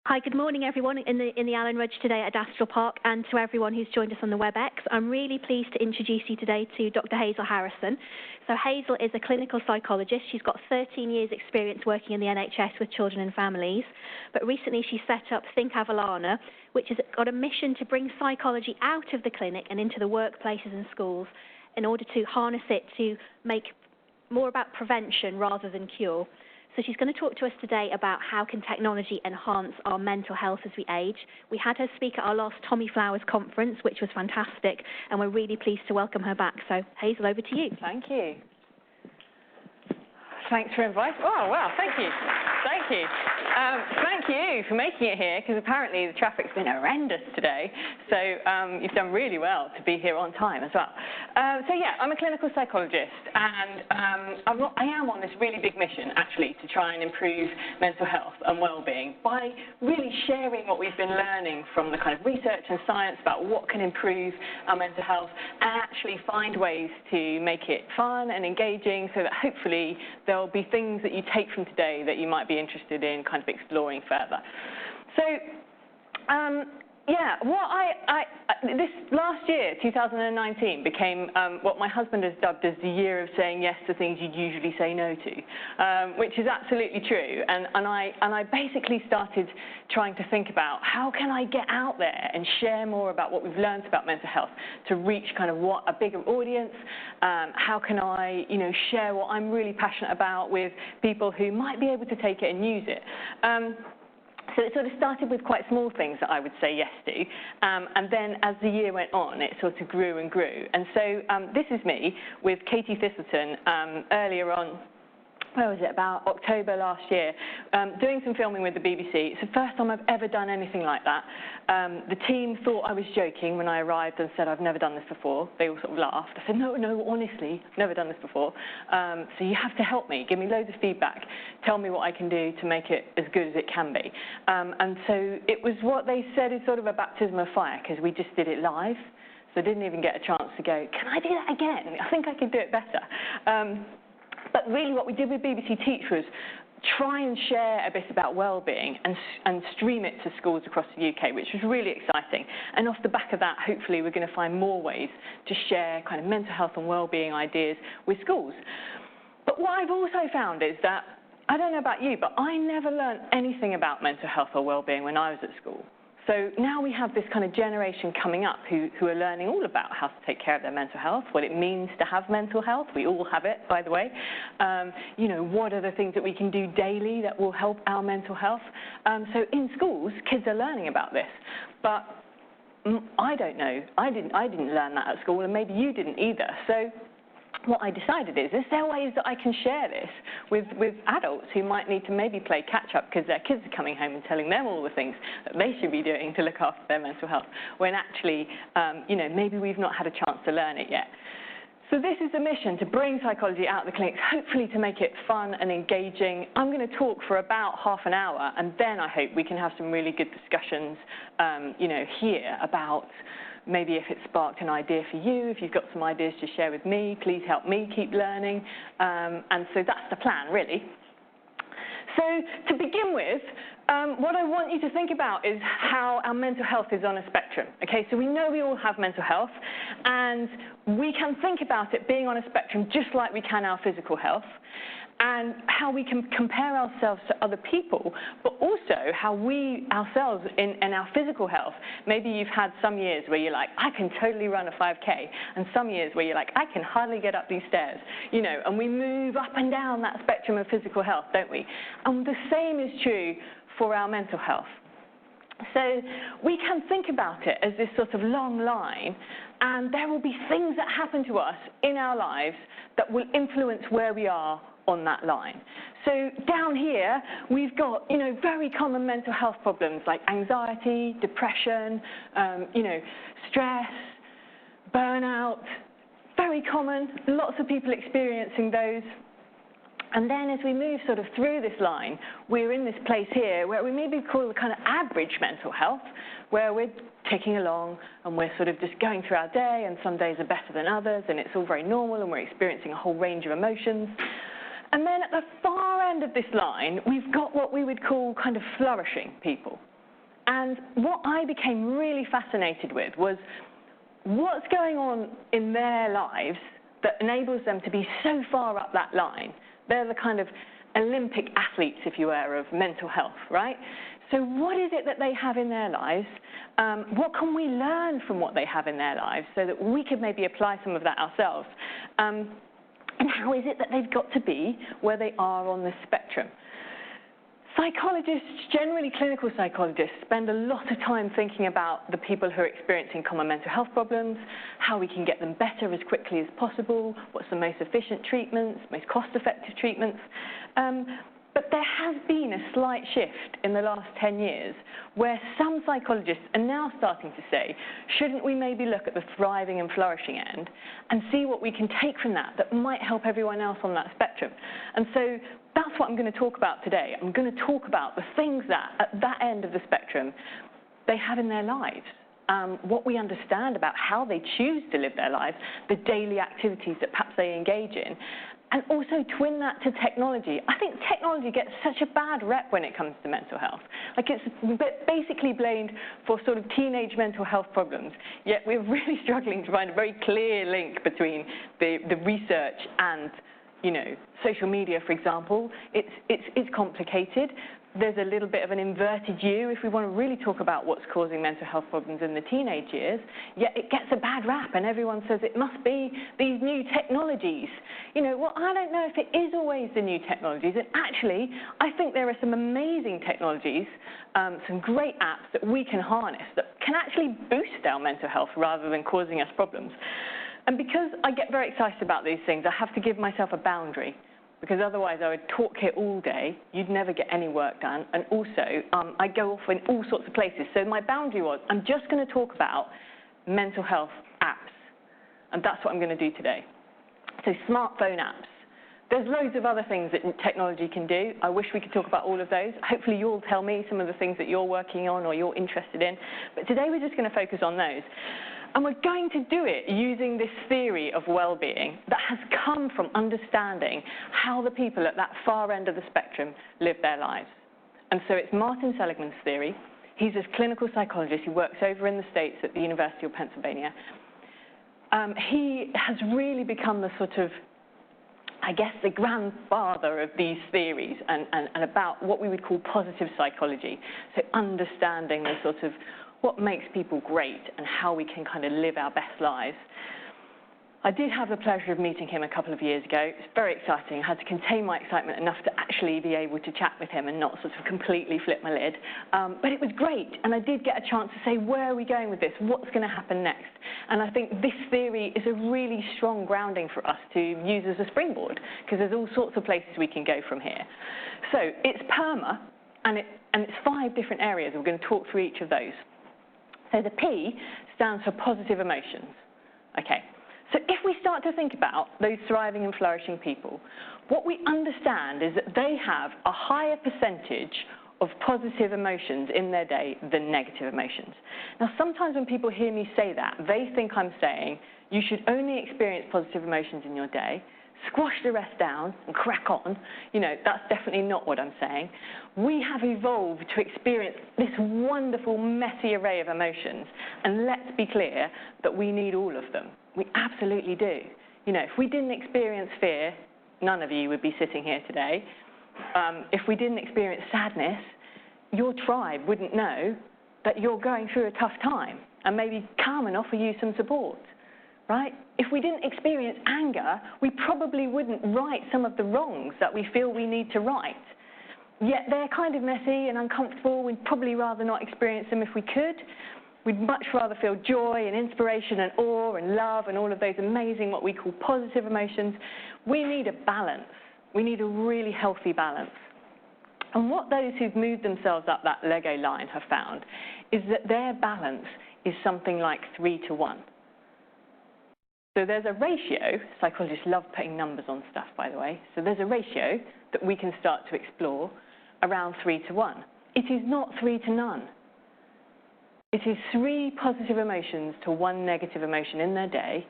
Hi, good morning everyone in the Allen Rudge today at Adastral Park, and to everyone who's joined us on the WebEx. I'm really pleased to introduce you today to Dr. Hazel Harrison. So Hazel is a clinical psychologist. She's got 13 years experience working in the NHS with children and families, but recently she set up Think Overalerting, which has got a mission to bring psychology out of the clinic and into the workplaces and schools in order to harness it to make more about prevention rather than cure. So she's going to talk to us today about how can technology enhance our mental health as we age. We had her speak at our last Tommy Flowers conference, which was fantastic, and we're really pleased to welcome her back. So, Hazel, over to you. Thank you. Thanks for inviting. Oh, wow, thank you. Thank you. Thank you for making it here, because apparently the traffic's been horrendous today. So you've done really well to be here on time as well. So yeah, I'm a clinical psychologist, and I am on this really big mission, actually, to try and improve mental health and well-being by really sharing what we've been learning from the kind of research and science about what can improve our mental health, and actually find ways to make it fun and engaging so that hopefully there'll be things that you take from today that you might be interested in kind of exploring further. So, yeah, this last year, 2019, became what my husband has dubbed as the year of saying yes to things you'd usually say no to, which is absolutely true. And I basically started trying to think about how can I get out there and share more about what we've learned about mental health to reach kind of what a bigger audience. How can I, share what I'm really passionate about with people who might be able to take it and use it. So it sort of started with quite small things that I would say yes to, and then as the year went on, it sort of grew and grew. And so this is me with Katie Thistleton earlier on. Where was it, about October last year, doing some filming with the BBC. It's the first time I've ever done anything like that. The team thought I was joking when I arrived and said, I've never done this before. They all sort of laughed. I said, no, honestly, I've never done this before. So you have to help me, give me loads of feedback, tell me what I can do to make it as good as it can be. And so it was what they said is sort of a baptism of fire, because we just did it live. So I didn't even get a chance to go, can I do that again? I think I could do it better. But really what we did with BBC Teach was try and share a bit about well-being and stream it to schools across the UK, which was really exciting. And off the back of that, hopefully we're going to find more ways to share kind of mental health and well-being ideas with schools. But what I've also found is that, I don't know about you, but I never learned anything about mental health or well-being when I was at school. So now we have this kind of generation coming up who are learning all about how to take care of their mental health, what it means to have mental health. We all have it, by the way. What are the things that we can do daily that will help our mental health? So in schools, kids are learning about this. But I don't know. I didn't learn that at school, and maybe you didn't either. So what I decided is there ways that I can share this with adults who might need to maybe play catch-up because their kids are coming home and telling them all the things that they should be doing to look after their mental health, when actually, maybe we've not had a chance to learn it yet. So this is the mission, to bring psychology out of the clinics, hopefully to make it fun and engaging. I'm going to talk for about half an hour, and then I hope we can have some really good discussions, here about maybe if it sparked an idea for you, if you've got some ideas to share with me, please help me keep learning. And so that's the plan, really. So to begin with, what I want you to think about is how our mental health is on a spectrum. Okay, so we know we all have mental health, and we can think about it being on a spectrum just like we can our physical health, and how we can compare ourselves to other people, but also how we ourselves in our physical health. Maybe you've had some years where you're like, I can totally run a 5K, and some years where you're like, I can hardly get up these stairs, and we move up and down that spectrum of physical health, don't we? And the same is true for our mental health. So we can think about it as this sort of long line, and there will be things that happen to us in our lives that will influence where we are on that line. So down here, we've got, very common mental health problems like anxiety, depression, stress, burnout, very common, lots of people experiencing those. And then as we move sort of through this line, we're in this place here where we maybe call the kind of average mental health, where we're ticking along and we're sort of just going through our day, and some days are better than others, and it's all very normal, and we're experiencing a whole range of emotions. And then at the far end of this line, we've got what we would call kind of flourishing people. And what I became really fascinated with was what's going on in their lives that enables them to be so far up that line. They're the kind of Olympic athletes, if you were, of mental health, right? So what is it that they have in their lives? What can we learn from what they have in their lives so that we could maybe apply some of that ourselves? And how is it that they've got to be where they are on the spectrum? Psychologists, generally clinical psychologists, spend a lot of time thinking about the people who are experiencing common mental health problems, how we can get them better as quickly as possible, what's the most efficient treatments, most cost-effective treatments. But there has been a slight shift in the last 10 years where some psychologists are now starting to say, shouldn't we maybe look at the thriving and flourishing end and see what we can take from that that might help everyone else on that spectrum? And so that's what I'm going to talk about today. I'm going to talk about the things that, at that end of the spectrum, they have in their lives. What we understand about how they choose to live their lives, the daily activities that perhaps they engage in, and also twin that to technology. I think technology gets such a bad rep when it comes to mental health. Like, it's basically blamed for sort of teenage mental health problems, yet we're really struggling to find a very clear link between the research and, you know, social media, for example. It's complicated. There's a little bit of an inverted U if we want to really talk about what's causing mental health problems in the teenage years, yet it gets a bad rap and everyone says it must be these new technologies. You know, well, I don't know if it is always the new technologies, and actually, I think there are some amazing technologies, some great apps that we can harness that can actually boost our mental health rather than causing us problems. And because I get very excited about these things, I have to give myself a boundary, because otherwise I would talk here all day, you'd never get any work done, and also I go off in all sorts of places. So my boundary was, I'm just going to talk about mental health apps, and that's what I'm going to do today. So smartphone apps. There's loads of other things that technology can do. I wish we could talk about all of those. Hopefully you'll tell me some of the things that you're working on or you're interested in, but today we're just going to focus on those. And we're going to do it using this theory of well-being that has come from understanding how the people at that far end of the spectrum live their lives. And so it's Martin Seligman's theory. He's a clinical psychologist. He works over in the States at the University of Pennsylvania. He has really become the sort of, I guess, the grandfather of these theories and about what we would call positive psychology. So understanding the sort of what makes people great and how we can kind of live our best lives. I did have the pleasure of meeting him a couple of years ago. It was very exciting. I had to contain my excitement enough to actually be able to chat with him and not sort of completely flip my lid. But it was great, and I did get a chance to say, where are we going with this? What's going to happen next? And I think this theory is a really strong grounding for us to use as a springboard, because there's all sorts of places we can go from here. So it's PERMA, and it's 5 different areas. We're going to talk through each of those. So the P stands for positive emotions. Okay. So if we start to think about those thriving and flourishing people, what we understand is that they have a higher percentage of positive emotions in their day than negative emotions. Now, sometimes when people hear me say that, they think I'm saying you should only experience positive emotions in your day, squash the rest down and crack on. You know, that's definitely not what I'm saying. We have evolved to experience this wonderful, messy array of emotions. And let's be clear that we need all of them. We absolutely do. You know, if we didn't experience fear, none of you would be sitting here today. If we didn't experience sadness, your tribe wouldn't know that you're going through a tough time and maybe come and offer you some support. Right? If we didn't experience anger, we probably wouldn't right some of the wrongs that we feel we need to right. Yet they're kind of messy and uncomfortable. We'd probably rather not experience them if we could. We'd much rather feel joy and inspiration and awe and love and all of those amazing, what we call positive emotions. We need a balance. We need a really healthy balance. And what those who've moved themselves up that Lego line have found is that their balance is something like 3-to-1. So there's a ratio, psychologists love putting numbers on stuff, by the way. So there's a ratio that we can start to explore around 3-to-1. It is not 3-to-none. It is 3 positive emotions to 1 negative emotion in their day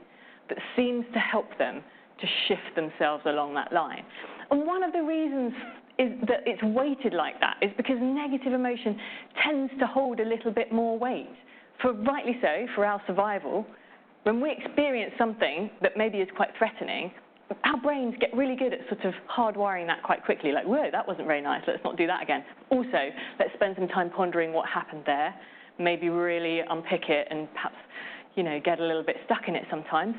that seems to help them to shift themselves along that line. And one of the reasons is that it's weighted like that is because negative emotion tends to hold a little bit more weight. Rightly so, for our survival, when we experience something that maybe is quite threatening, our brains get really good at sort of hardwiring that quite quickly, like, whoa, that wasn't very nice, let's not do that again. Also, let's spend some time pondering what happened there, maybe really unpick it and perhaps, get a little bit stuck in it sometimes.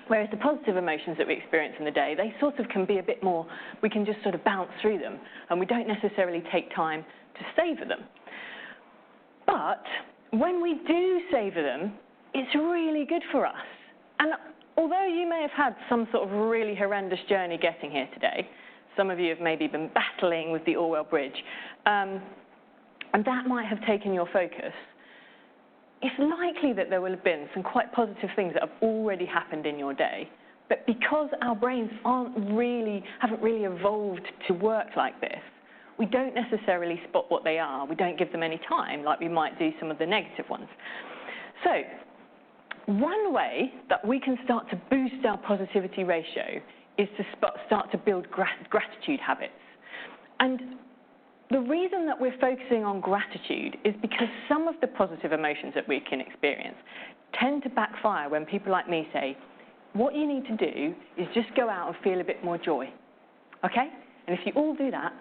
Whereas the positive emotions that we experience in the day, they sort of can be a bit more, we can just sort of bounce through them, and we don't necessarily take time to savor them. But when we do savor them, it's really good for us. And although you may have had some sort of really horrendous journey getting here today, some of you have maybe been battling with the Orwell Bridge, and that might have taken your focus, it's likely that there will have been some quite positive things that have already happened in your day, but because our brains haven't really evolved to work like this, we don't necessarily spot what they are. We don't give them any time like we might do some of the negative ones. So one way that we can start to boost our positivity ratio is to start to build gratitude habits. And the reason that we're focusing on gratitude is because some of the positive emotions that we can experience tend to backfire when people like me say, what you need to do is just go out and feel a bit more joy, okay? And if you all do that,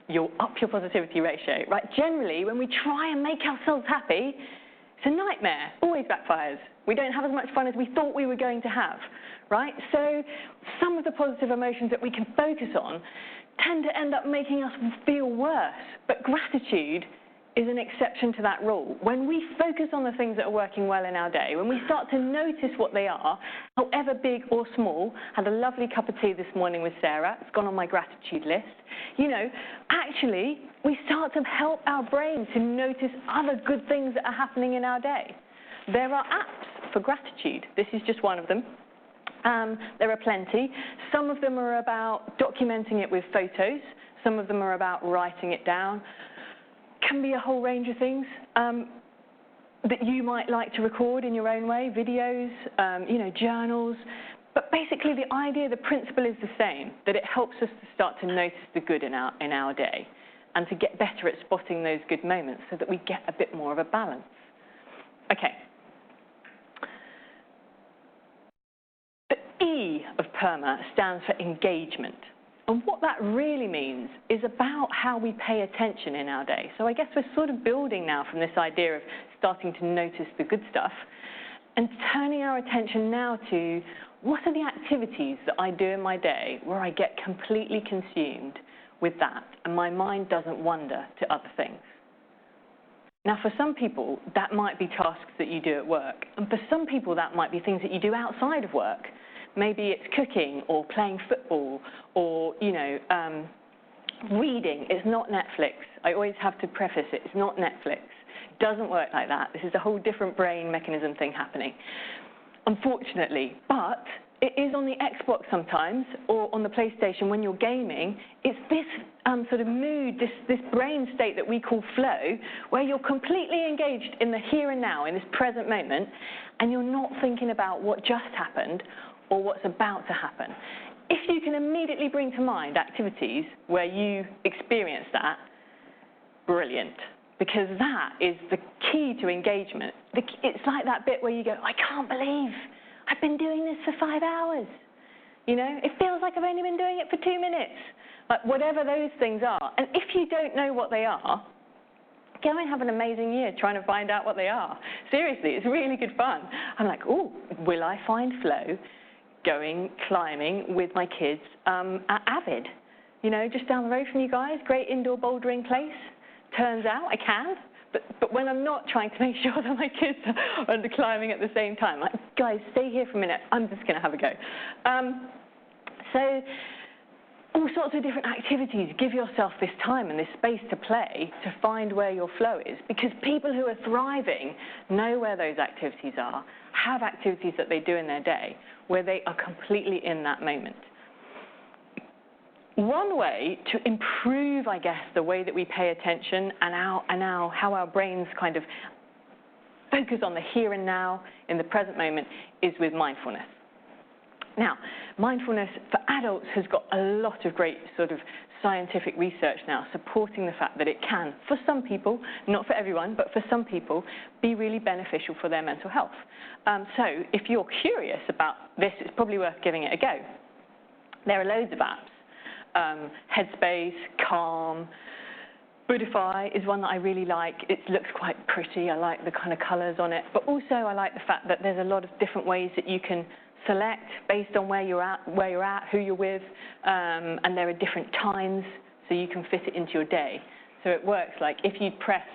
you'll up your positivity ratio, right? Generally, when we try and make ourselves happy, it's a nightmare, always backfires. We don't have as much fun as we thought we were going to have, right? So some of the positive emotions that we can focus on tend to end up making us feel worse, but gratitude is an exception to that rule. When we focus on the things that are working well in our day, when we start to notice what they are, however big or small, had a lovely cup of tea this morning with Sarah, it's gone on my gratitude list, actually we start to help our brain to notice other good things that are happening in our day. There are apps for gratitude. This is just one of them. There are plenty. Some of them are about documenting it with photos. Some of them are about writing it down. Can be a whole range of things that you might like to record in your own way, videos, journals. But basically the idea, the principle is the same, that it helps us to start to notice the good in our day and to get better at spotting those good moments so that we get a bit more of a balance. Okay. The E of PERMA stands for engagement. And what that really means is about how we pay attention in our day. So I guess we're sort of building now from this idea of starting to notice the good stuff and turning our attention now to what are the activities that I do in my day where I get completely consumed with that and my mind doesn't wander to other things. Now, for some people, that might be tasks that you do at work. And for some people, that might be things that you do outside of work. Maybe it's cooking or playing football or, reading. It's not Netflix. I always have to preface it. It's not Netflix. It doesn't work like that. This is a whole different brain mechanism thing happening, unfortunately. But it is on the Xbox sometimes or on the PlayStation when you're gaming. It's this sort of mood, this brain state that we call flow, where you're completely engaged in the here and now, in this present moment, and you're not thinking about what just happened or what's about to happen. If you can immediately bring to mind activities where you experience that, brilliant, because that is the key to engagement. It's like that bit where you go, I can't believe I've been doing this for 5 hours. It feels like I've only been doing it for 2 minutes. Like whatever those things are. And if you don't know what they are, go and have an amazing year trying to find out what they are. Seriously, it's really good fun. I'm like, oh, will I find flow going climbing with my kids at Avid? Just down the road from you guys, great indoor bouldering place. Turns out I can, but when I'm not trying to make sure that my kids are climbing at the same time, like, guys, stay here for a minute, I'm just going to have a go. So all sorts of different activities. Give yourself this time and this space to play to find where your flow is, because people who are thriving know where those activities are, have activities that they do in their day where they are completely in that moment. One way to improve, I guess, the way that we pay attention and how our brains kind of focus on the here and now in the present moment is with mindfulness. Now, mindfulness for adults has got a lot of great sort of scientific research now supporting the fact that it can, for some people, not for everyone, but for some people, be really beneficial for their mental health. So if you're curious about this, it's probably worth giving it a go. There are loads of apps. Headspace, Calm, Buddhify is one that I really like. It looks quite pretty. I like the kind of colours on it. But also I like the fact that there's a lot of different ways that you can select based on where you're at, who you're with, and there are different times so you can fit it into your day. So it works like if you press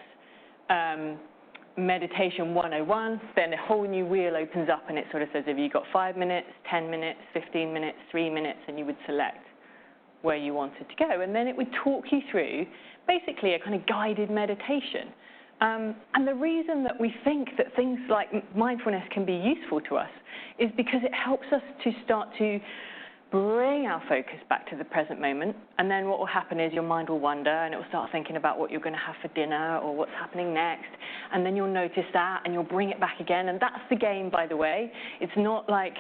Meditation 101, then a whole new wheel opens up and it sort of says, have you got 5 minutes, 10 minutes, 15 minutes, 3 minutes, and you would select where you wanted to go. And then it would talk you through basically a kind of guided meditation. And the reason that we think that things like mindfulness can be useful to us is because it helps us to start to bring our focus back to the present moment, and then what will happen is your mind will wander and it will start thinking about what you're going to have for dinner or what's happening next, and then you'll notice that and you'll bring it back again. And that's the game, by the way. It's not like,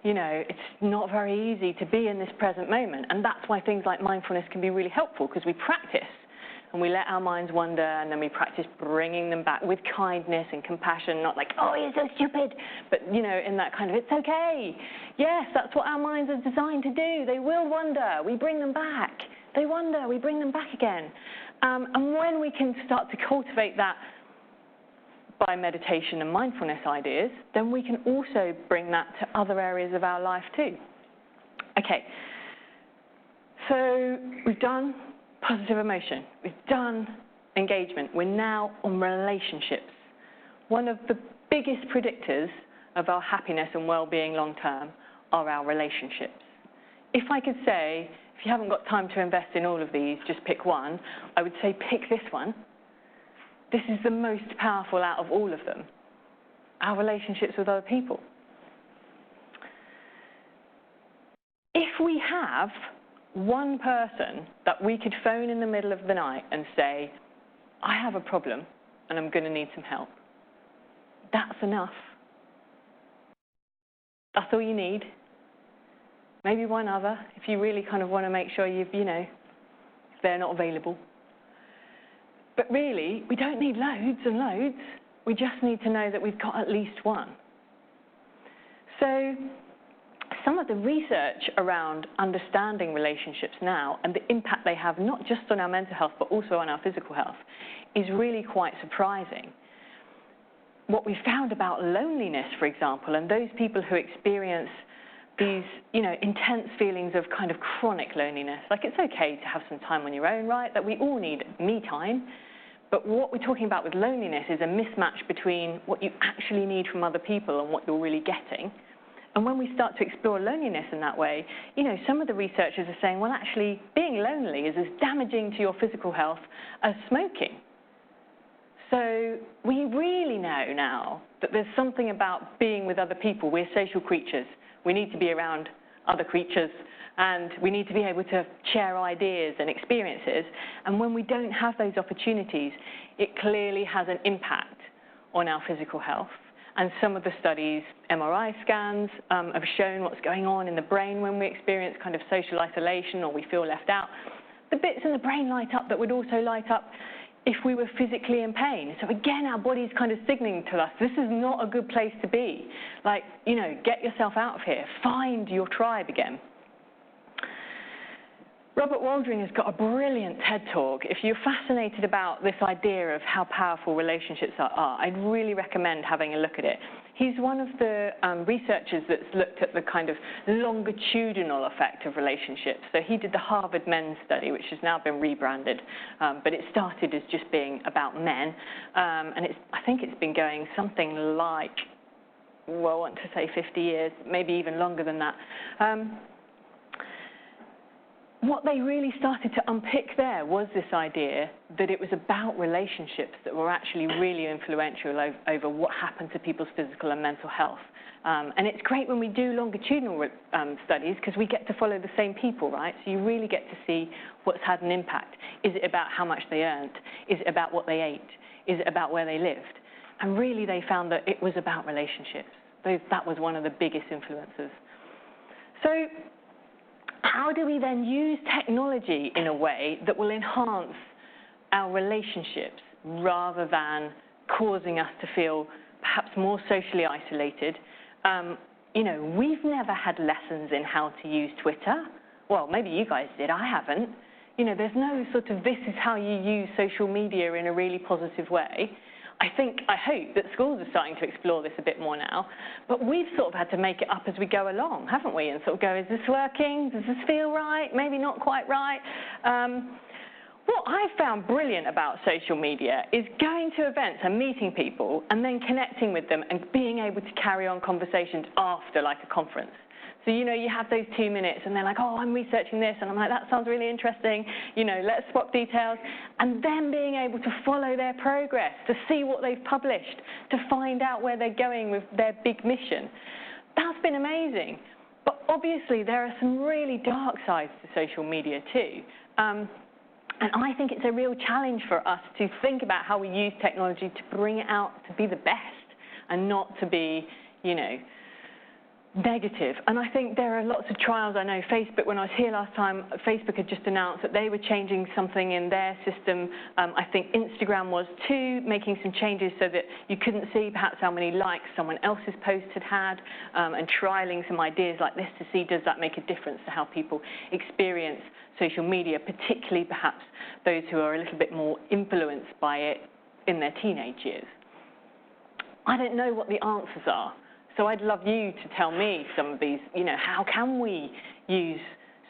you know, it's not very easy to be in this present moment, and that's why things like mindfulness can be really helpful, because we practice and we let our minds wander, and then we practice bringing them back with kindness and compassion, not like, oh, you're so stupid, but, you know, in that kind of, it's okay. Yes, that's what our minds are designed to do. They will wander. We bring them back. They wander. We bring them back again. And when we can start to cultivate that by meditation and mindfulness ideas, then we can also bring that to other areas of our life too. Okay, so we've done positive emotion. We've done engagement. We're now on relationships. One of the biggest predictors of our happiness and well-being long-term are our relationships. If I could say, if you haven't got time to invest in all of these, just pick one, I would say pick this one. This is the most powerful out of all of them, our relationships with other people. If we have one person that we could phone in the middle of the night and say, I have a problem and I'm going to need some help, that's enough. That's all you need. Maybe one other, if you really kind of want to make sure if they're not available. But really, we don't need loads and loads. We just need to know that we've got at least one. So some of the research around understanding relationships now and the impact they have not just on our mental health but also on our physical health is really quite surprising. What we found about loneliness, for example, and those people who experience these, intense feelings of kind of chronic loneliness, like it's okay to have some time on your own, right? That we all need me time. But what we're talking about with loneliness is a mismatch between what you actually need from other people and what you're really getting. And when we start to explore loneliness in that way, some of the researchers are saying, well, actually, being lonely is as damaging to your physical health as smoking. So we really know now that there's something about being with other people. We're social creatures. We need to be around other creatures, and we need to be able to share ideas and experiences. And when we don't have those opportunities, it clearly has an impact on our physical health. And some of the studies, MRI scans, have shown what's going on in the brain when we experience kind of social isolation or we feel left out. The bits in the brain light up that would also light up if we were physically in pain. So again, our body's kind of signaling to us, this is not a good place to be. Like, get yourself out of here. Find your tribe again. Robert Waldring has got a brilliant TED Talk. If you're fascinated about this idea of how powerful relationships are, I'd really recommend having a look at it. He's one of the researchers that's looked at the kind of longitudinal effect of relationships. So he did the Harvard Men's Study, which has now been rebranded, but it started as just being about men, and I think it's been going something like, well, I want to say 50 years, maybe even longer than that. What they really started to unpick there was this idea that it was about relationships that were actually really influential over what happened to people's physical and mental health. And it's great when we do longitudinal studies because we get to follow the same people, right? So you really get to see what's had an impact. Is it about how much they earned? Is it about what they ate? Is it about where they lived? And really they found that it was about relationships. That was one of the biggest influences. So how do we then use technology in a way that will enhance our relationships rather than causing us to feel perhaps more socially isolated? You know, we've never had lessons in how to use Twitter. Well, maybe you guys did, I haven't. You know, there's no sort of, this is how you use social media in a really positive way. I hope that schools are starting to explore this a bit more now, but we've sort of had to make it up as we go along, haven't we? And sort of go, is this working? Does this feel right? Maybe not quite right. What I've found brilliant about social media is going to events and meeting people and then connecting with them and being able to carry on conversations after, like a conference. So, you know, you have those 2 minutes and they're like, oh, I'm researching this. And I'm like, that sounds really interesting. You know, let's swap details. And then being able to follow their progress, to see what they've published, to find out where they're going with their big mission. That's been amazing. But obviously, there are some really dark sides to social media too. And I think it's a real challenge for us to think about how we use technology to bring it out to be the best and not to be, you know, negative. And I think there are lots of trials. I know Facebook, when I was here last time, Facebook had just announced that they were changing something in their system. I think Instagram was too, making some changes so that you couldn't see perhaps how many likes someone else's post had had, and trialing some ideas like this to see, does that make a difference to how people experience social media, particularly perhaps those who are a little bit more influenced by it in their teenage years. I don't know what the answers are. So I'd love you to tell me some of these, you know, how can we use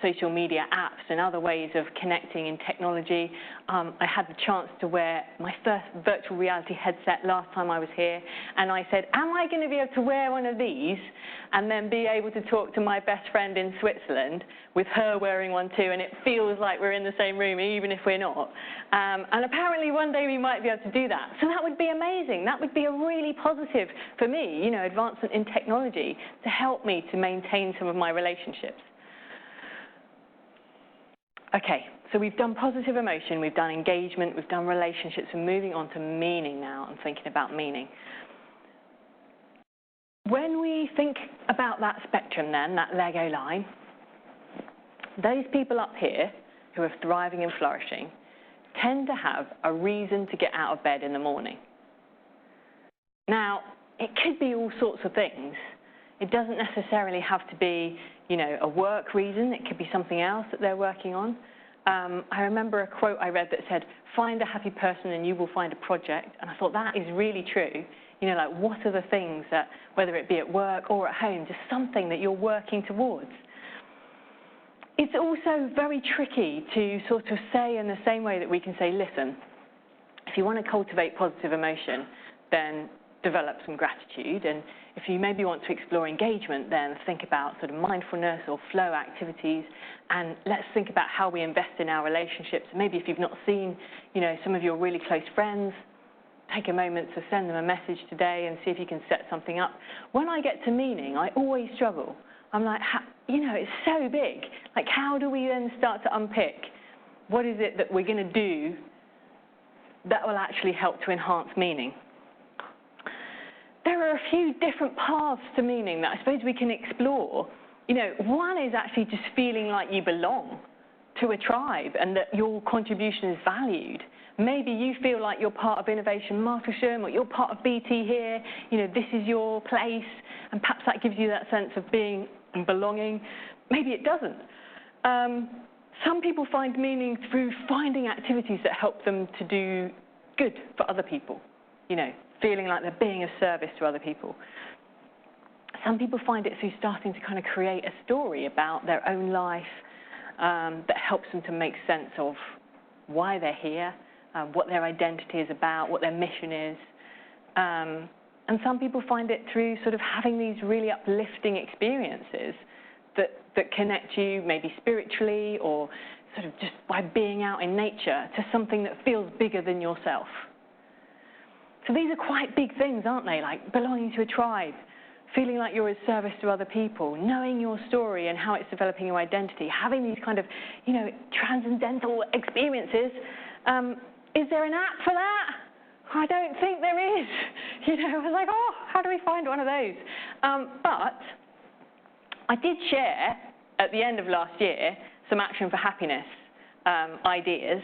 social media apps and other ways of connecting in technology? I had the chance to wear my first virtual reality headset last time I was here, and I said, am I going to be able to wear one of these and then be able to talk to my best friend in Switzerland with her wearing one too, and it feels like we're in the same room even if we're not? And apparently one day we might be able to do that. So that would be amazing. That would be a really positive for me, you know, advancement in technology to help me to maintain some of my relationships. Okay, so we've done positive emotion, we've done engagement, we've done relationships, and moving on to meaning now and thinking about meaning. When we think about that spectrum then, that Lego line, those people up here who are thriving and flourishing tend to have a reason to get out of bed in the morning. Now, it could be all sorts of things. It doesn't necessarily have to be, you know, a work reason. It could be something else that they're working on. I remember a quote I read that said, find a happy person and you will find a project. And I thought that is really true. You know, like, what are the things that, whether it be at work or at home, just something that you're working towards? It's also very tricky to sort of say in the same way that we can say, listen, if you want to cultivate positive emotion, then develop some gratitude. And if you maybe want to explore engagement, then think about sort of mindfulness or flow activities. And let's think about how we invest in our relationships. Maybe if you've not seen, you know, some of your really close friends, take a moment to send them a message today and see if you can set something up. When I get to meaning, I always struggle. I'm like, you know, it's so big. Like, how do we then start to unpick what is it that we're going to do that will actually help to enhance meaning? There are a few different paths to meaning that I suppose we can explore. You know, one is actually just feeling like you belong to a tribe and that your contribution is valued. Maybe you feel like you're part of Innovation Martlesham or you're part of BT here, you know, this is your place, and perhaps that gives you that sense of being and belonging. Maybe it doesn't. Some people find meaning through finding activities that help them to do good for other people, you know, feeling like they're being of service to other people. Some people find it through starting to kind of create a story about their own life that helps them to make sense of why they're here, what their identity is about, what their mission is. And some people find it through sort of having these really uplifting experiences that connect you maybe spiritually or sort of just by being out in nature to something that feels bigger than yourself. So these are quite big things, aren't they? Like belonging to a tribe, feeling like you're of service to other people, knowing your story and how it's developing your identity, having these kind of, you know, transcendental experiences. Is there an app for that? I don't think there is. You know, I was like, oh, how do we find one of those? But I did share at the end of last year some Action for Happiness ideas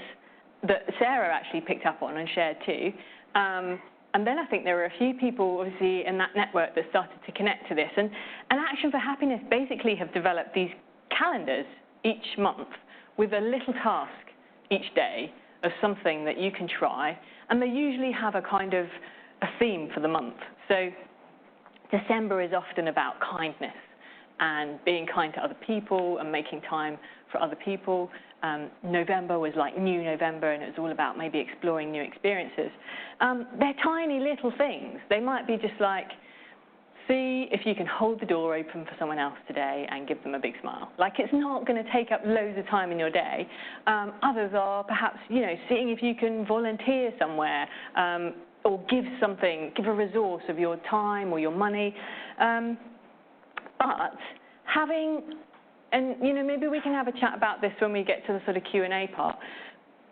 that Sarah actually picked up on and shared too. And then I think there were a few people, obviously, in that network that started to connect to this. And Action for Happiness basically have developed these calendars each month with a little task each day of something that you can try. And they usually have a kind of a theme for the month. So December is often about kindness and being kind to other people and making time for other people. November was like New November, and it was all about maybe exploring new experiences. They're tiny little things. They might be just like, see if you can hold the door open for someone else today and give them a big smile. Like, it's not going to take up loads of time in your day. Others are perhaps, seeing if you can volunteer somewhere or give a resource of your time or your money. But having, and maybe we can have a chat about this when we get to the sort of Q&A part.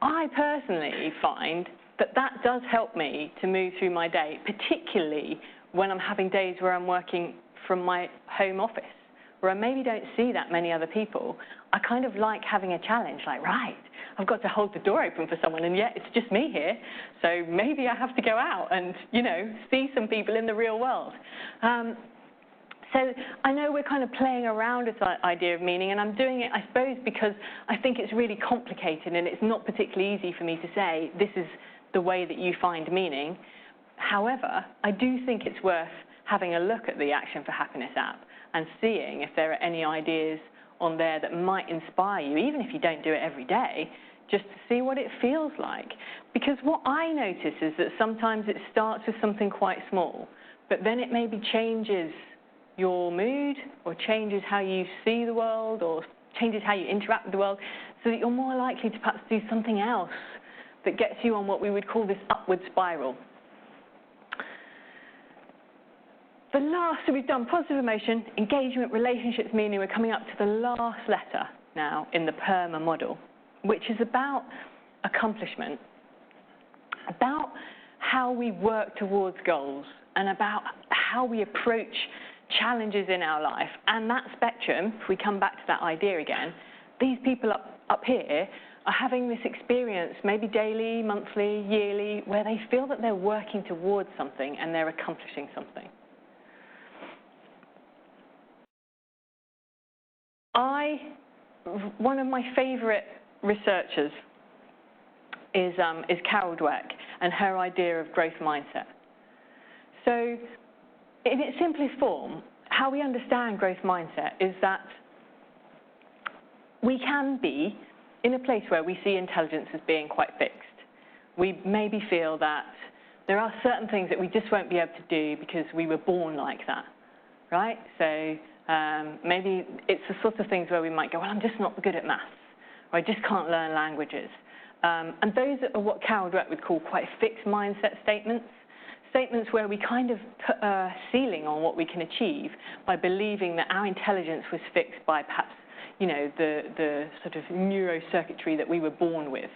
I personally find that does help me to move through my day, particularly when I'm having days where I'm working from my home office, where I maybe don't see that many other people. I kind of like having a challenge, like, right, I've got to hold the door open for someone, and yet it's just me here, so maybe I have to go out and, see some people in the real world. So I know we're kind of playing around with that idea of meaning, and I'm doing it, I suppose, because I think it's really complicated, and it's not particularly easy for me to say, this is the way that you find meaning. However, I do think it's worth having a look at the Action for Happiness app and seeing if there are any ideas on there that might inspire you, even if you don't do it every day, just to see what it feels like. Because what I notice is that sometimes it starts with something quite small, but then it maybe changes your mood or changes how you see the world or changes how you interact with the world, so that you're more likely to perhaps do something else that gets you on what we would call this upward spiral. So we've done positive emotion, engagement, relationships, meaning. We're coming up to the last letter now in the PERMA model, which is about accomplishment, about how we work towards goals, and about how we approach challenges in our life. And that spectrum, if we come back to that idea again, these people up here are having this experience, maybe daily, monthly, yearly, where they feel that they're working towards something and they're accomplishing something. One of my favorite researchers is Carol Dweck and her idea of growth mindset. So in its simplest form, how we understand growth mindset is that we can be in a place where we see intelligence as being quite fixed. We maybe feel that there are certain things that we just won't be able to do because we were born like that, right? So maybe it's the sort of things where we might go, well, I'm just not good at maths, or I just can't learn languages. And those are what Carol Dweck would call quite fixed mindset statements. Statements where we kind of put a ceiling on what we can achieve by believing that our intelligence was fixed by perhaps, the sort of neurocircuitry that we were born with.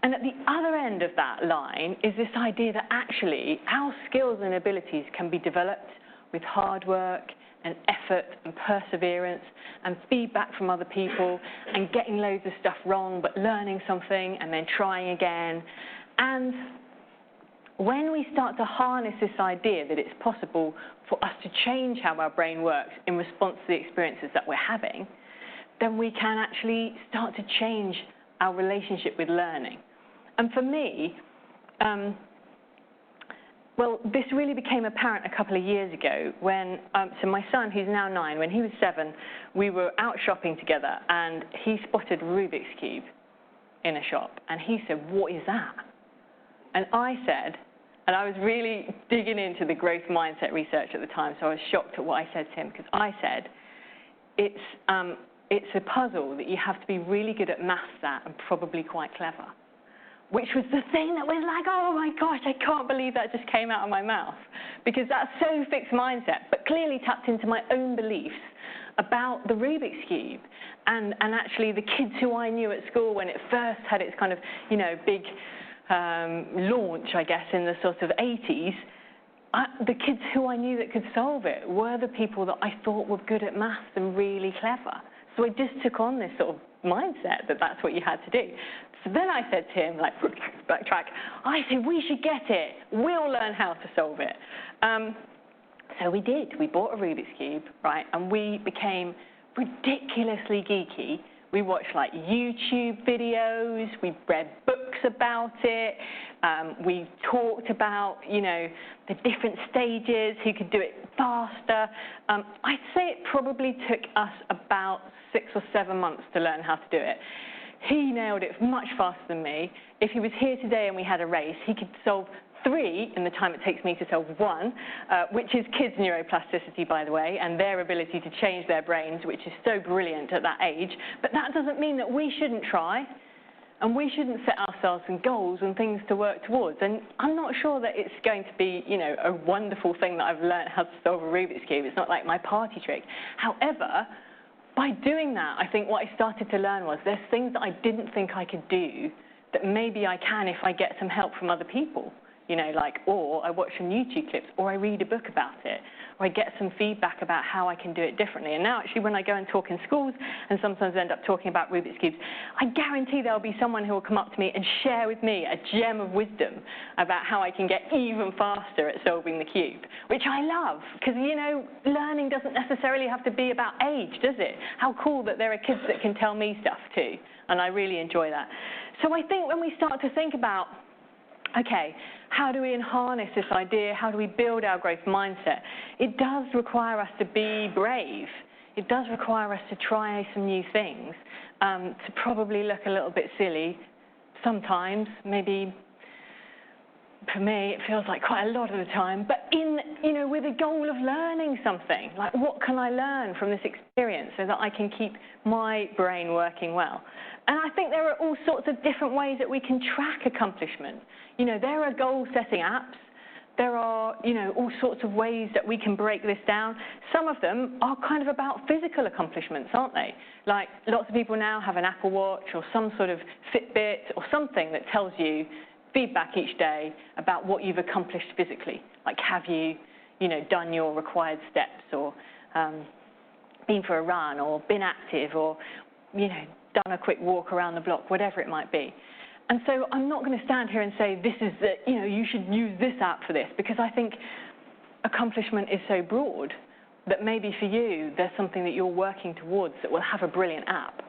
And at the other end of that line is this idea that actually our skills and abilities can be developed with hard work and effort and perseverance and feedback from other people and getting loads of stuff wrong but learning something and then trying again. And when we start to harness this idea that it's possible for us to change how our brain works in response to the experiences that we're having, then we can actually start to change our relationship with learning. And for me, this really became apparent a couple of years ago when, so my son, who's now 9, when he was 7, we were out shopping together and he spotted a Rubik's Cube in a shop. And he said, "What is that?" And I said, and I was really digging into the growth mindset research at the time, so I was shocked at what I said to him, because I said, it's a puzzle that you have to be really good at maths at and probably quite clever, which was the thing that was like, oh my gosh, I can't believe that just came out of my mouth, because that's so fixed mindset, but clearly tapped into my own beliefs about the Rubik's Cube. And actually the kids who I knew at school when it first had its kind of, big launch, I guess, in the sort of 80s, the kids who I knew that could solve it were the people that I thought were good at maths and really clever. So I just took on this sort of mindset that that's what you had to do. So then I said to him, like, backtrack, I said, we should get it. We'll learn how to solve it. So we did. We bought a Rubik's Cube, right? And we became ridiculously geeky. We watched, like, YouTube videos. We read books about it. We talked about, you know, the different stages, who could do it faster. I'd say it probably took us about 6 or 7 months to learn how to do it. He nailed it much faster than me. If he was here today and we had a race, he could solve 3 in the time it takes me to solve 1, which is kids' neuroplasticity, by the way, and their ability to change their brains, which is so brilliant at that age. But that doesn't mean that we shouldn't try, and we shouldn't set ourselves some goals and things to work towards. And I'm not sure that it's going to be, you know, a wonderful thing that I've learned how to solve a Rubik's Cube. It's not like my party trick. However, by doing that, I think what I started to learn was there's things that I didn't think I could do that maybe I can if I get some help from other people. You know, like, or I watch some YouTube clips, or I read a book about it, or I get some feedback about how I can do it differently. And now, actually, when I go and talk in schools, and sometimes end up talking about Rubik's Cubes, I guarantee there'll be someone who will come up to me and share with me a gem of wisdom about how I can get even faster at solving the cube, which I love, because, you know, learning doesn't necessarily have to be about age, does it? How cool that there are kids that can tell me stuff too, and I really enjoy that. So I think when we start to think about, okay, how do we harness this idea? How do we build our growth mindset? It does require us to be brave. It does require us to try some new things, to probably look a little bit silly sometimes. Maybe for me, it feels like quite a lot of the time, but with a goal of learning something. Like, what can I learn from this experience so that I can keep my brain working well? And I think there are all sorts of different ways that we can track accomplishment. You know, there are goal-setting apps. There are, you know, all sorts of ways that we can break this down. Some of them are kind of about physical accomplishments, aren't they? Like, lots of people now have an Apple Watch or some sort of Fitbit or something that tells you feedback each day about what you've accomplished physically. Like, have you, you know, done your required steps, or been for a run, or been active, or, you know, done a quick walk around the block, whatever it might be. And so I'm not going to stand here and say, this is the, you know, you should use this app for this, because I think accomplishment is so broad that maybe for you, there's something that you're working towards that will have a brilliant app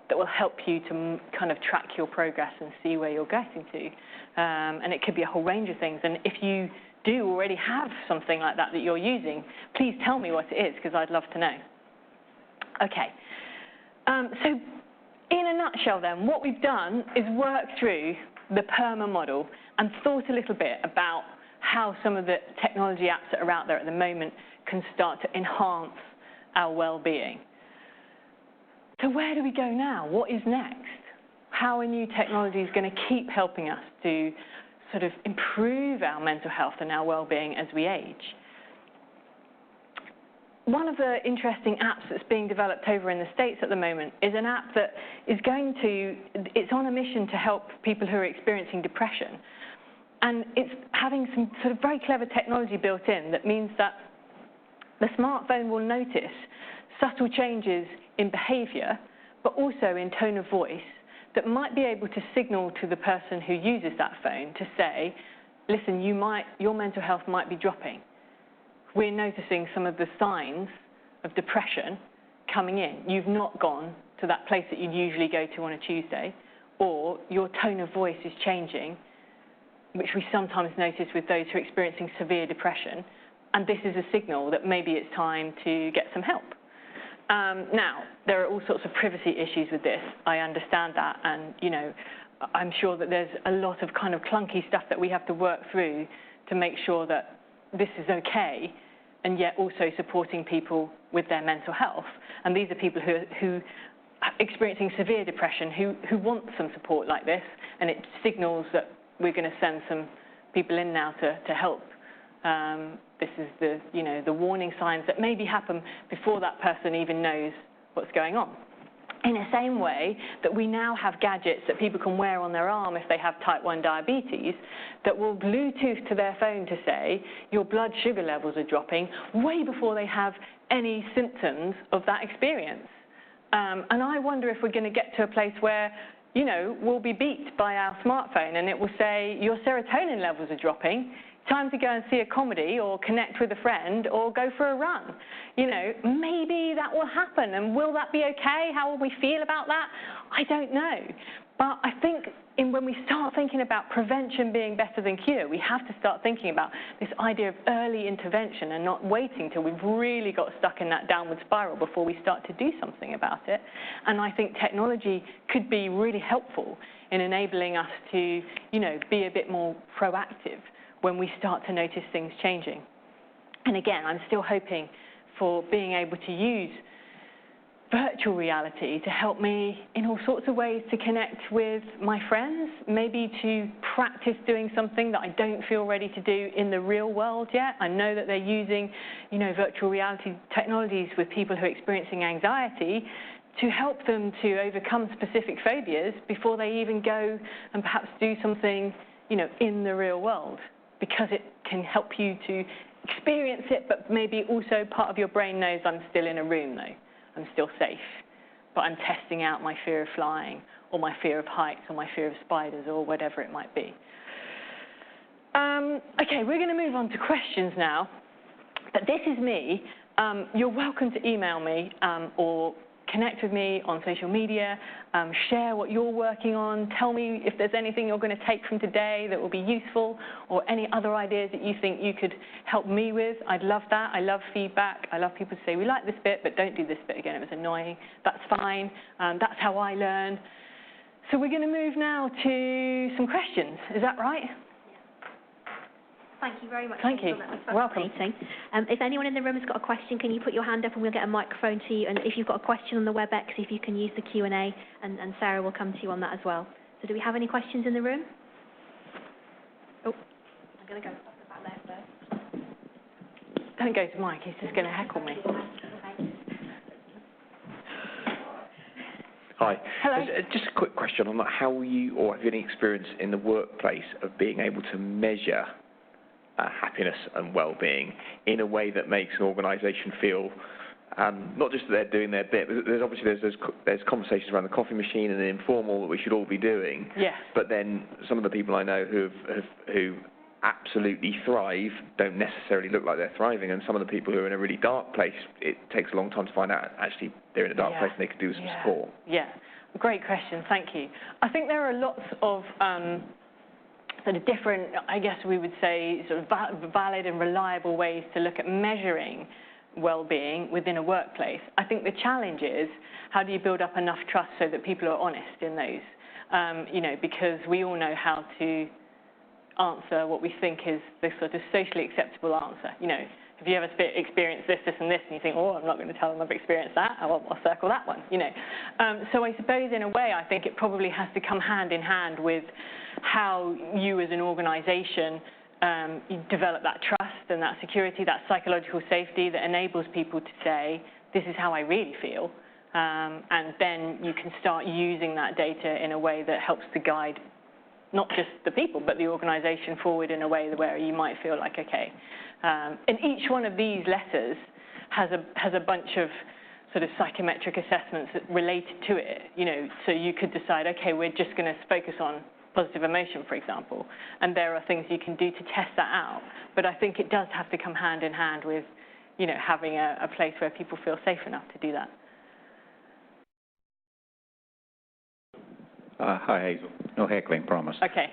that will help you to kind of track your progress and see where you're getting to. And it could be a whole range of things. And if you do already have something like that that you're using, please tell me what it is, because I'd love to know. Okay. So in a nutshell then, what we've done is work through the PERMA model and thought a little bit about how some of the technology apps that are out there at the moment can start to enhance our well-being. So where do we go now? What is next? How are new technologies going to keep helping us to sort of improve our mental health and our well-being as we age? One of the interesting apps that's being developed over in the States at the moment is an app that is it's on a mission to help people who are experiencing depression. And it's having some sort of very clever technology built in that means that the smartphone will notice subtle changes in behavior, but also in tone of voice, that might be able to signal to the person who uses that phone to say, listen, your mental health might be dropping. We're noticing some of the signs of depression coming in. You've not gone to that place that you'd usually go to on a Tuesday, or your tone of voice is changing, which we sometimes notice with those who are experiencing severe depression, and this is a signal that maybe it's time to get some help. Now, there are all sorts of privacy issues with this. I understand that, and, you know, I'm sure that there's a lot of kind of clunky stuff that we have to work through to make sure that this is okay, and yet also supporting people with their mental health. And these are people who are experiencing severe depression, who want some support like this, and it signals that we're going to send some people in now to help. This is the warning signs that maybe happen before that person even knows what's going on. In the same way that we now have gadgets that people can wear on their arm if they have type 1 diabetes that will Bluetooth to their phone to say your blood sugar levels are dropping way before they have any symptoms of that experience. And I wonder if we're going to get to a place where, you know, we'll be beeped by our smartphone and it will say your serotonin levels are dropping. Time to go and see a comedy or connect with a friend or go for a run. You know, maybe that will happen, and will that be okay? How will we feel about that? I don't know. But I think when we start thinking about prevention being better than cure, we have to start thinking about this idea of early intervention and not waiting till we've really got stuck in that downward spiral before we start to do something about it. And I think technology could be really helpful in enabling us to, you know, be a bit more proactive when we start to notice things changing. And again, I'm still hoping for being able to use virtual reality to help me in all sorts of ways to connect with my friends, maybe to practice doing something that I don't feel ready to do in the real world yet. I know that they're using, you know, virtual reality technologies with people who are experiencing anxiety to help them to overcome specific phobias before they even go and perhaps do something, you know, in the real world, because it can help you to experience it, but maybe also part of your brain knows I'm still in a room though. I'm still safe, but I'm testing out my fear of flying or my fear of heights or my fear of spiders or whatever it might be. Okay, we're going to move on to questions now, but this is me. You're welcome to email me or connect with me on social media, share what you're working on, tell me if there's anything you're going to take from today that will be useful, or any other ideas that you think you could help me with. I'd love that. I love feedback. I love people to say, we like this bit, but don't do this bit again. It was annoying. That's fine. That's how I learn. So we're going to move now to some questions. Is that right? Thank you very much. Thank you. That was Welcome. If anyone in the room has got a question, can you put your hand up and we'll get a microphone to you? And if you've got a question on the WebEx, if you can use the Q&A, and Sarah will come to you on that as well. So do we have any questions in the room? Oh, I'm going to go off the back there first. Don't go to Mike. He's just going to heckle me. Hi. Hello. Just a quick question on that. How you, or have you any experience in the workplace of being able to measure happiness and well-being in a way that makes an organisation feel not just that they're doing their bit, but there's conversations around the coffee machine and the informal that we should all be doing. Yes. But then some of the people I know who absolutely thrive don't necessarily look like they're thriving, and some of the people who are in a really dark place, it takes a long time to find out actually they're in a dark place and they could do with some support. Yeah, great question, thank you. I think there are lots of sort of different, I guess we would say, sort of valid and reliable ways to look at measuring well-being within a workplace. I think the challenge is, how do you build up enough trust so that people are honest in those? You know, because we all know how to answer what we think is the sort of socially acceptable answer. You know, have you ever experienced this, and this, and you think, oh, I'm not going to tell them I've experienced that, I'll circle that one, you know. So I suppose in a way, I think it probably has to come hand in hand with how you as an organisation you develop that trust and that security, that psychological safety that enables people to say, this is how I really feel. And then you can start using that data in a way that helps to guide not just the people, but the organisation forward in a way where you might feel like, okay. And each one of these letters has a bunch of sort of psychometric assessments related to it, you know, so you could decide, okay, we're just going to focus on positive emotion, for example, and there are things you can do to test that out. But I think it does have to come hand in hand with, you know, having a place where people feel safe enough to do that. Hi, Hazel. No heckling, promise. Okay.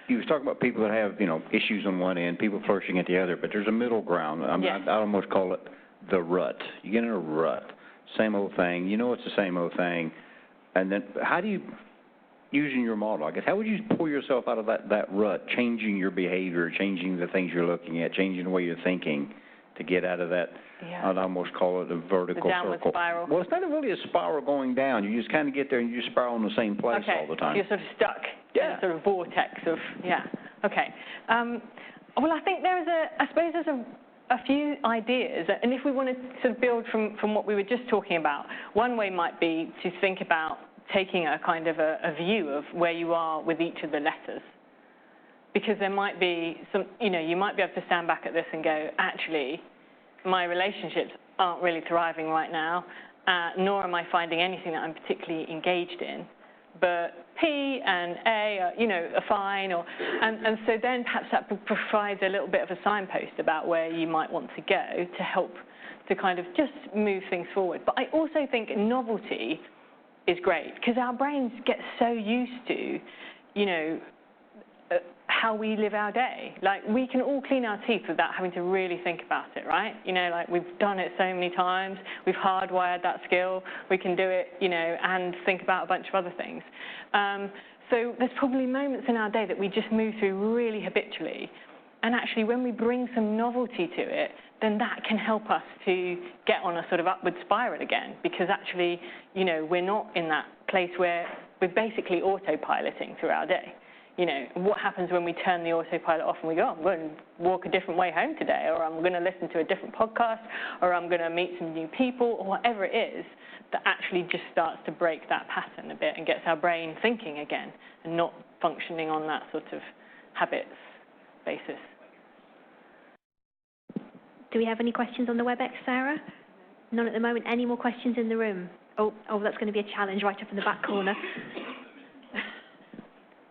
You was talking about people that have, you know, issues on one end, people flourishing at the other, but there's a middle ground. Yes. I almost call it the rut. You get in a rut, same old thing. You know it's the same old thing. And then how do you, using your model, I guess, how would you pull yourself out of that rut, changing your behavior, changing the things you're looking at, changing the way you're thinking to get out of that, I'd almost call it a vertical the downward circle. Spiral. Well, it's not really a spiral going down. You just kind of get there and you just spiral in the same place all the time. So you're sort of stuck in a sort of vortex of, okay. Well, I think I suppose there's a few ideas, and if we want to sort of build from what we were just talking about, one way might be to think about taking a kind of a view of where you are with each of the letters. Because there might be some, you might be able to stand back at this and go, actually, my relationships aren't really thriving right now, nor am I finding anything that I'm particularly engaged in. But P and A are fine, and so then perhaps that provides a little bit of a signpost about where you might want to go to help to kind of just move things forward. But I also think novelty is great, because our brains get so used to, how we live our day. Like, we can all clean our teeth without having to really think about it, right? Like, we've done it so many times. We've hardwired that skill. We can do it, and think about a bunch of other things. So there's probably moments in our day that we just move through really habitually. And actually, when we bring some novelty to it, then that can help us to get on a sort of upward spiral again, because actually, we're not in that place where we're basically autopiloting through our day. What happens when we turn the autopilot off and we go, I'm going to walk a different way home today, or I'm going to listen to a different podcast, or I'm going to meet some new people, or whatever it is, that actually just starts to break that pattern a bit and gets our brain thinking again and not functioning on that sort of habits basis. Do we have any questions on the WebEx, Sarah? None at the moment. Any more questions in the room? Oh, that's going to be a challenge right up in the back corner.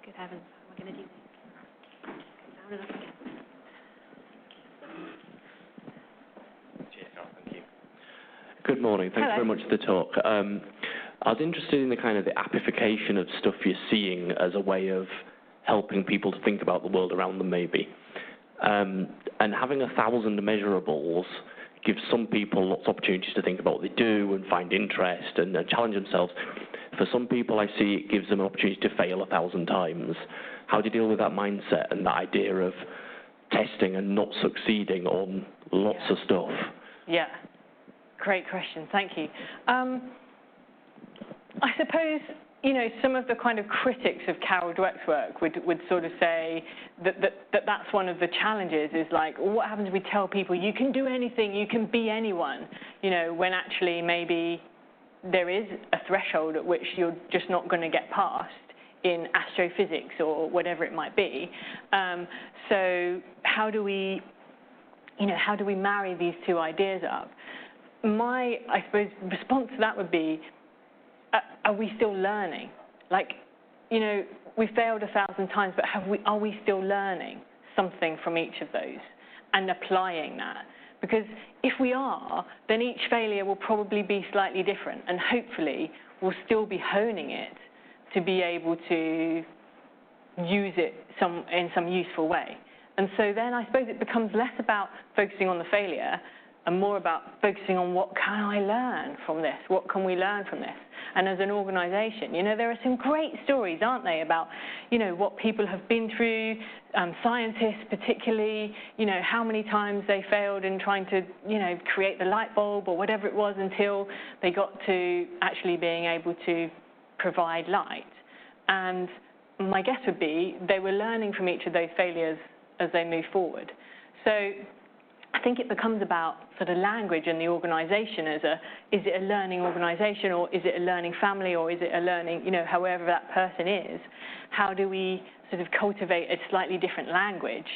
Good heavens, what am I going to do? Go down and up again. Cheers, Carl, thank you. Good morning. Thanks very much for the talk. I was interested in the kind of the appification of stuff you're seeing as a way of helping people to think about the world around them, maybe. And having 1,000 measurables gives some people lots of opportunities to think about what they do and find interest and challenge themselves. For some people, I see it gives them an opportunity to fail 1,000 times. How do you deal with that mindset and that idea of testing and not succeeding on lots of stuff? Yeah, great question. Thank you. I suppose, some of the kind of critics of Carol Dweck's work would sort of say that's one of the challenges, is like, what happens if we tell people you can do anything, you can be anyone, when actually maybe there is a threshold at which you're just not going to get past in astrophysics or whatever it might be. So how do we marry these two ideas up? My, I suppose, response to that would be, are we still learning? Like, we failed 1,000 times, but are we still learning something from each of those and applying that? Because if we are, then each failure will probably be slightly different, and hopefully we'll still be honing it to be able to use it in some useful way. And so then I suppose it becomes less about focusing on the failure and more about focusing on what can I learn from this? What can we learn from this? And as an organisation, there are some great stories, aren't they, about, what people have been through, scientists particularly, how many times they failed in trying to, create the light bulb or whatever it was until they got to actually being able to provide light. And my guess would be they were learning from each of those failures as they move forward. So I think it becomes about sort of language and the organisation as is it a learning organisation, or is it a learning family, or is it a learning, however that person is? How do we sort of cultivate a slightly different language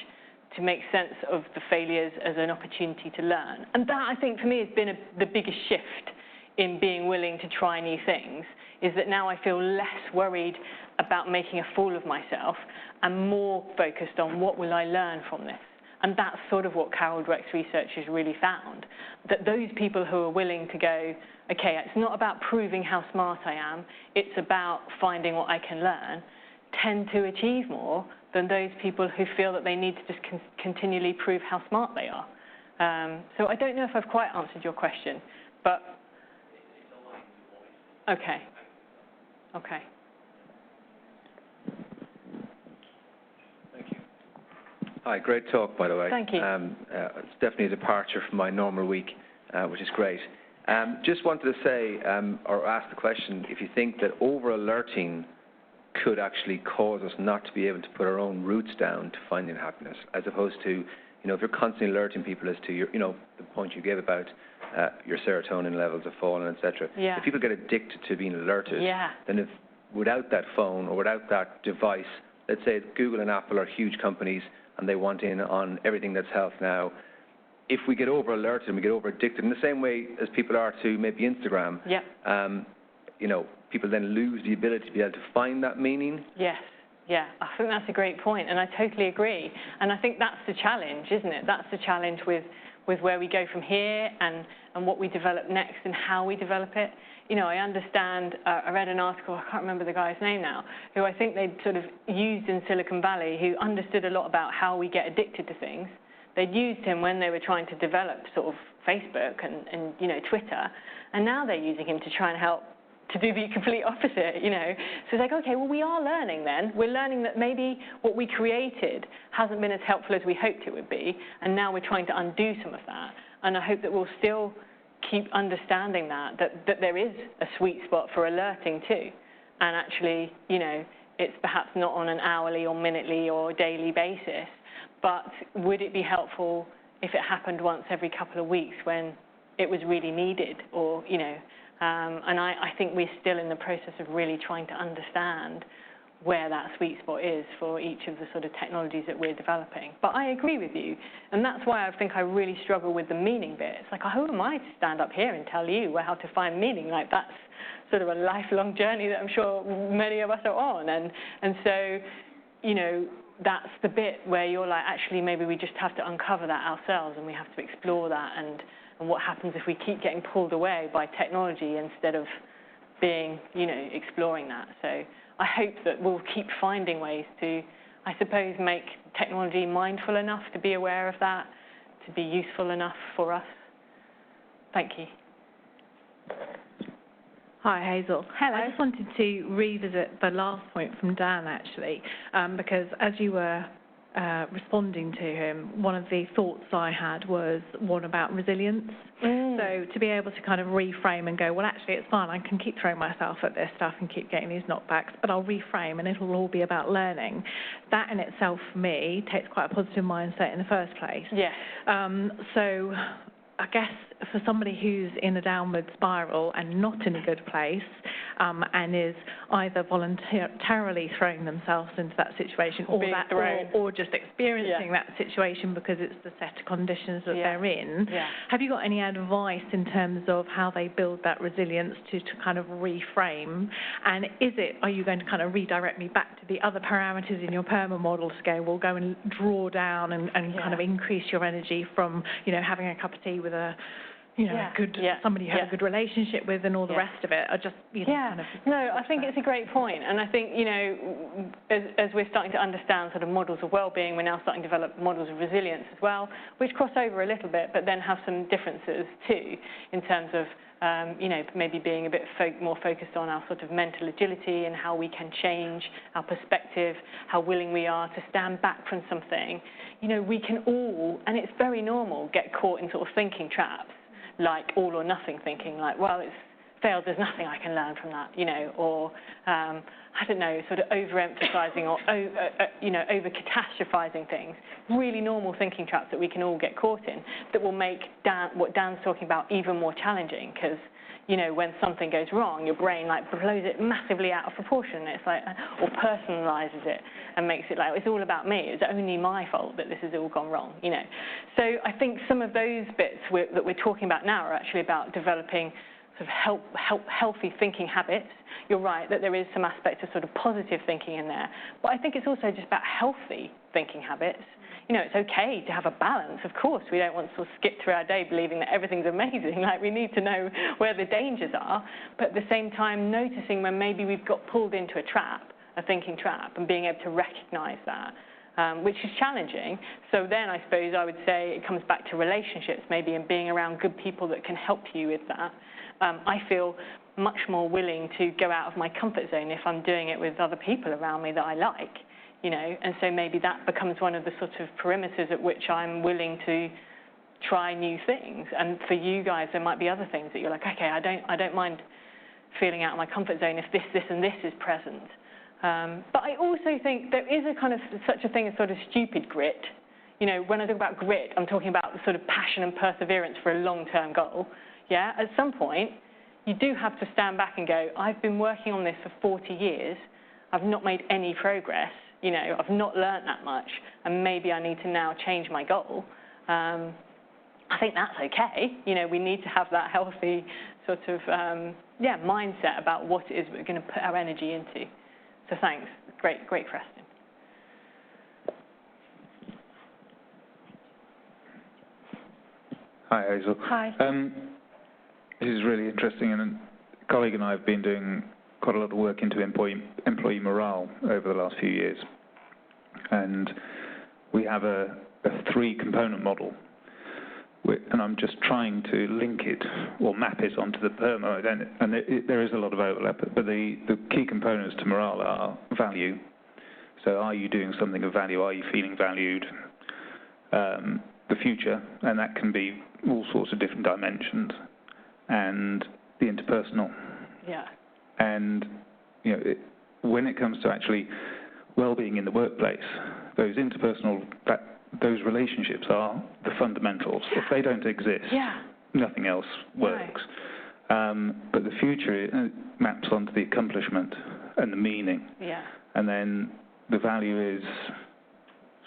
to make sense of the failures as an opportunity to learn? And that, I think, for me, has been the biggest shift in being willing to try new things, is that now I feel less worried about making a fool of myself and more focused on what will I learn from this. And that's sort of what Carol Dweck's research has really found, that those people who are willing to go, okay, it's not about proving how smart I am, it's about finding what I can learn, tend to achieve more than those people who feel that they need to just continually prove how smart they are. So I don't know if I've quite answered your question, but... Okay. Okay. Hi, great talk, by the way. Thank you. It's definitely a departure from my normal week, which is great. Just wanted to say, or ask the question, if you think that over-alerting could actually cause us not to be able to put our own roots down to finding happiness, as opposed to, if you're constantly alerting people as to your, the point you gave about your serotonin levels have fallen, etc. Yeah. If people get addicted to being alerted, Yeah. then if without that phone or without that device, let's say Google and Apple are huge companies and they want in on everything that's health now, if we get over-alerted and we get over-addicted, in the same way as people are to maybe Instagram, Yeah. People then lose the ability to be able to find that meaning. Yes. Yeah, I think that's a great point, and I totally agree. And I think that's the challenge, isn't it? That's the challenge with where we go from here and what we develop next and how we develop it. I understand, I read an article, I can't remember the guy's name now, who I think they'd sort of used in Silicon Valley, who understood a lot about how we get addicted to things. They'd used him when they were trying to develop sort of Facebook and Twitter, and now they're using him to try and help to do the complete opposite, So it's like, okay, well, we are learning then. We're learning that maybe what we created hasn't been as helpful as we hoped it would be, and now we're trying to undo some of that. And I hope that we'll still keep understanding that there is a sweet spot for alerting too. And actually, it's perhaps not on an hourly or minutely or daily basis, but would it be helpful if it happened once every couple of weeks when it was really needed, or, and I think we're still in the process of really trying to understand where that sweet spot is for each of the sort of technologies that we're developing. But I agree with you, and that's why I think I really struggle with the meaning bit. It's like, who am I to stand up here and tell you how to find meaning? Like, that's sort of a lifelong journey that I'm sure many of us are on. And so, that's the bit where you're like, actually, maybe we just have to uncover that ourselves, and we have to explore that, and what happens if we keep getting pulled away by technology instead of being, exploring that. So I hope that we'll keep finding ways to, I suppose, make technology mindful enough to be aware of that, to be useful enough for us. Thank you. Hi, Hazel. Hello. I just wanted to revisit the last point from Dan, actually, because as you were responding to him, one of the thoughts I had was one about resilience. So to be able to kind of reframe and go, well, actually, it's fine. I can keep throwing myself at this stuff and keep getting these knockbacks, but I'll reframe and it'll all be about learning. That in itself, for me, takes quite a positive mindset in the first place. Yes. So I guess for somebody who's in a downward spiral and not in a good place, and is either voluntarily throwing themselves into that situation or just experiencing that situation because it's the set of conditions that they're in, have you got any advice in terms of how they build that resilience to kind of reframe? And are you going to kind of redirect me back to the other parameters in your PERMA model to go, well, go and draw down and kind of increase your energy from, having a cup of tea with a somebody you have a good relationship with and all the rest of it are just, kind of... No, I think it's a great point. And I think, as we're starting to understand sort of models of well-being, we're now starting to develop models of resilience as well, which cross over a little bit, but then have some differences too, in terms of, maybe being a bit more focused on our sort of mental agility and how we can change our perspective, how willing we are to stand back from something. We can all, and it's very normal, get caught in sort of thinking traps, like all or nothing thinking, like, well, it's failed, there's nothing I can learn from that, or, I don't know, sort of overemphasizing or, over-catastrophizing things. Really normal thinking traps that we can all get caught in that will make what Dan's talking about even more challenging, because, when something goes wrong, your brain, blows it massively out of proportion. It's like, or personalizes it and makes it like, it's all about me. It's only my fault that this has all gone wrong, So I think some of those bits that we're talking about now are actually about developing sort of healthy thinking habits. You're right that there is some aspect of sort of positive thinking in there, but I think it's also just about healthy thinking habits. It's okay to have a balance. Of course, we don't want to sort of skip through our day believing that everything's amazing. We need to know where the dangers are, but at the same time, noticing when maybe we've got pulled into a thinking trap, and being able to recognize that, which is challenging. So then I suppose I would say it comes back to relationships maybe, and being around good people that can help you with that. I feel much more willing to go out of my comfort zone if I'm doing it with other people around me that I like. And so maybe that becomes one of the sort of perimeters at which I'm willing to try new things. And for you guys, there might be other things that you're like, okay, I don't mind feeling out of my comfort zone if this, and this is present. But I also think there is a kind of such a thing as sort of stupid grit. You know, when I talk about grit, I'm talking about the sort of passion and perseverance for a long-term goal. Yeah, at some point, you do have to stand back and go, I've been working on this for 40 years. I've not made any progress. You know, I've not learned that much, and maybe I need to now change my goal. I think that's okay. You know, we need to have that healthy sort of, mindset about what it is we're going to put our energy into. So thanks. Great question. Hi, Hazel. Hi. This is really interesting, and a colleague and I have been doing quite a lot of work into employee morale over the last few years. And we have a three-component model, and I'm just trying to link it or map it onto the PERMO, and there is a lot of overlap, but the key components to morale are value. So are you doing something of value? Are you feeling valued? The future, and that can be all sorts of different dimensions, and the interpersonal. Yeah. And you know, when it comes to actually well-being in the workplace, those interpersonal, those relationships are the fundamentals. If they don't exist, nothing else works. Right. But the future maps onto the accomplishment and the meaning. Yeah. And then the value is,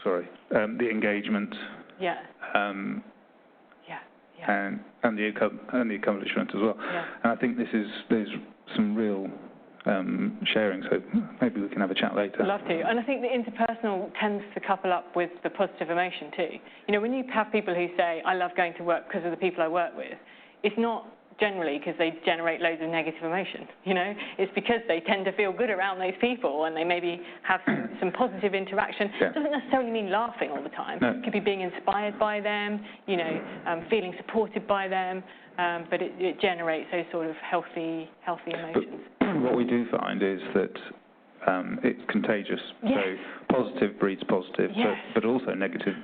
the engagement. Yeah. And the accomplishment as well. Yeah. And I think there's some real sharing, so maybe we can have a chat later. I'd love to. And I think the interpersonal tends to couple up with the positive emotion too. You know, when you have people who say, I love going to work because of the people I work with, it's not generally because they generate loads of negative emotion, you know? It's because they tend to feel good around those people and they maybe have some positive interaction. Yeah. It doesn't necessarily mean laughing all the time. No. It could be being inspired by them, you know, feeling supported by them, but it generates those sort of healthy emotions. But what we do find is that it's contagious. Yes. So positive breeds positive, yes. but also negative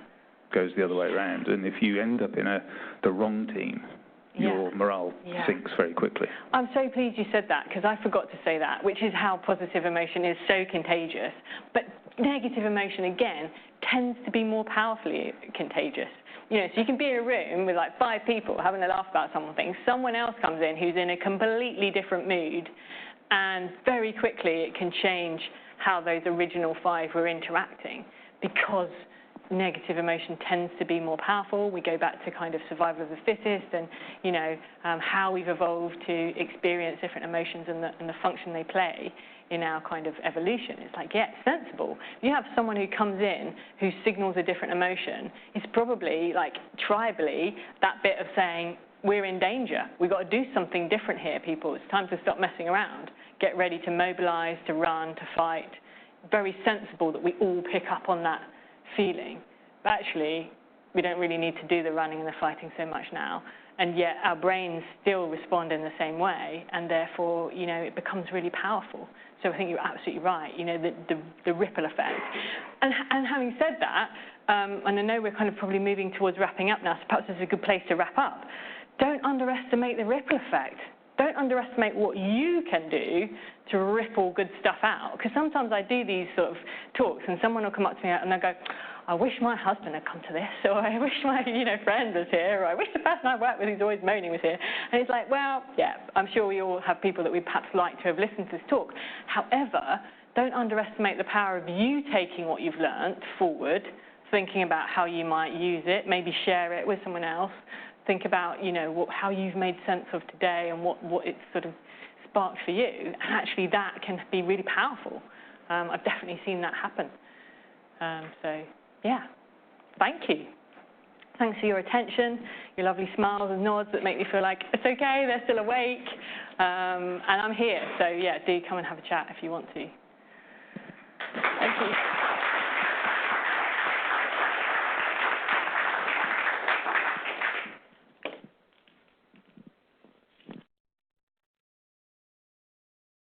goes the other way around. And if you end up in the wrong team, your morale sinks very quickly. I'm so pleased you said that, because I forgot to say that, which is how positive emotion is so contagious. But negative emotion, again, tends to be more powerfully contagious. You know, so you can be in a room with like 5 people having a laugh about something. Someone else comes in who's in a completely different mood, and very quickly it can change how those original 5 were interacting, because negative emotion tends to be more powerful. We go back to kind of survival of the fittest, and you know how we've evolved to experience different emotions and the function they play in our kind of evolution. It's like, it's sensible. If you have someone who comes in who signals a different emotion, it's probably like tribally that bit of saying, we're in danger. We've got to do something different here, people. It's time to stop messing around. Get ready to mobilize, to run, to fight. Very sensible that we all pick up on that feeling. But actually, we don't really need to do the running and the fighting so much now, and yet our brains still respond in the same way, and therefore, you know, it becomes really powerful. So I think you're absolutely right, you know, the ripple effect. And having said that, and I know we're kind of probably moving towards wrapping up now, so perhaps this is a good place to wrap up. Don't underestimate the ripple effect. Don't underestimate what you can do to ripple good stuff out. Because sometimes I do these sort of talks, and someone will come up to me and they'll go, I wish my husband had come to this, or I wish my, friend was here, or I wish the person I work with who's always moaning was here. And it's like, well, I'm sure we all have people that we'd perhaps like to have listened to this talk. However, don't underestimate the power of you taking what you've learned forward, thinking about how you might use it, maybe share it with someone else. Think about, how you've made sense of today and what it's sort of sparked for you. And actually that can be really powerful. I've definitely seen that happen. Thank you. Thanks for your attention, your lovely smiles and nods that make me feel like it's okay, they're still awake. And I'm here, so do come and have a chat if you want to. Thank you.